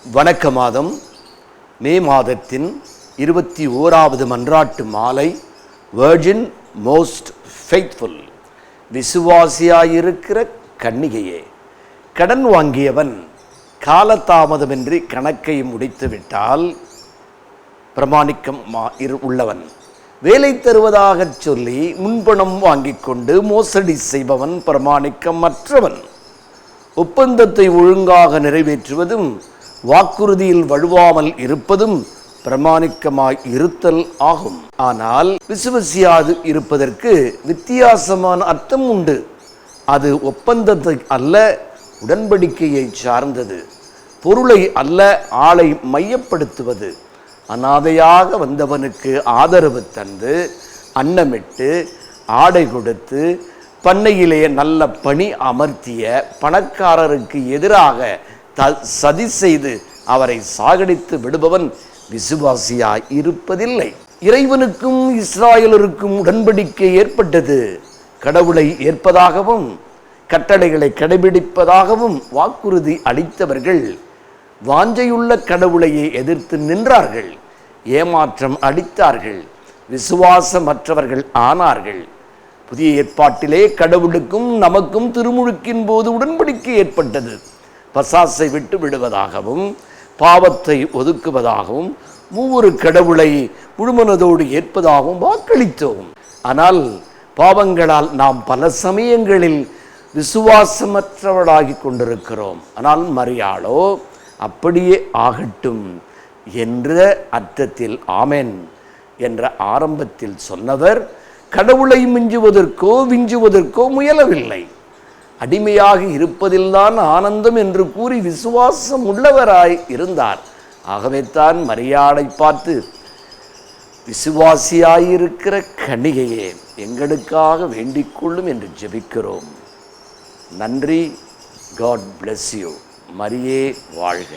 வணக்க மாதம் மே மாதத்தின் 21வது மன்றாட்டு மாலை. வெர்ஜின் மோஸ்ட் ஃபெய்த்ஃபுல், விசுவாசியாயிருக்கிற கன்னிகையே. கடன் வாங்கியவன் காலதாமதமின்றி கணக்கை முடித்துவிட்டால் பிரமாணிக்கம் உள்ளவன். வேலை தருவதாக சொல்லி முன்பணம் வாங்கிக் கொண்டு மோசடி செய்பவன் பிரமாணிக்கமற்றவன். ஒப்பந்தத்தை ஒழுங்காக நிறைவேற்றுவதும் வாக்குறுதியில் வழுவாமல் இருப்பதும் பிரமாணிக்கமாய் இருத்தல் ஆகும். ஆனால் விசுவாசியாது இருப்பதற்கு வித்தியாசமான அர்த்தம் உண்டு. அது ஒப்பந்தத்தை அல்ல, உடன்படிக்கையை சார்ந்தது. பொருளை அல்ல, ஆளை மையப்படுத்துவது. அனாதையாக வந்தவனுக்கு ஆதரவு தந்து அன்னமிட்டு ஆடை கொடுத்து பண்ணையிலே நல்ல பணி அமர்த்திய பணக்காரருக்கு எதிராக சதி செய்து அவரை சாகடித்து விடுபவன் விசுவாசியாய் இருப்பதில்லை. இறைவனுக்கும் இஸ்ராயலருக்கும் உடன்படிக்கை ஏற்பட்டது. கடவுளை ஏற்பதாகவும் கட்டளைகளை கடைபிடிப்பதாகவும் வாக்குறுதி அளித்தவர்கள் வாஞ்சையுள்ள கடவுளையே எதிர்த்து நின்றார்கள், ஏமாற்றம் அளித்தார்கள், விசுவாசமற்றவர்கள் ஆனார்கள். புதிய ஏற்பாட்டிலே கடவுளுக்கும் நமக்கும் திருமுழுக்கின் போது உடன்படிக்கை ஏற்பட்டது. பசாசை விட்டு விடுவதாகவும் பாவத்தை ஒதுக்குவதாகவும் மூவொரு கடவுளை முழுமனதோடு ஏற்பதாகவும் வாக்களித்தோம். ஆனால் பாவங்களால் நாம் பல சமயங்களில் விசுவாசமற்றவர்களாகி கொண்டிருக்கிறோம். ஆனால் மரியாளோ அப்படியே ஆகட்டும் என்ற அர்த்தத்தில் ஆமென் என்ற ஆரம்பத்தில் சொன்னவர் கடவுளை மிஞ்சுவதற்கோ விஞ்சுவதற்கோ முயலவில்லை. அடிமையாக இருப்பதில்தான் ஆனந்தம் என்று கூறி விசுவாசம் உள்ளவராய் இருந்தார். ஆகவே தான் மரியாளை பார்த்து, விசுவாசியாயிருக்கிற கன்னிகையே, எங்களுக்காக வேண்டிக் கொள்ளும் என்று ஜெபிக்கிறோம். நன்றி. God bless you. மரியே வாழ்க.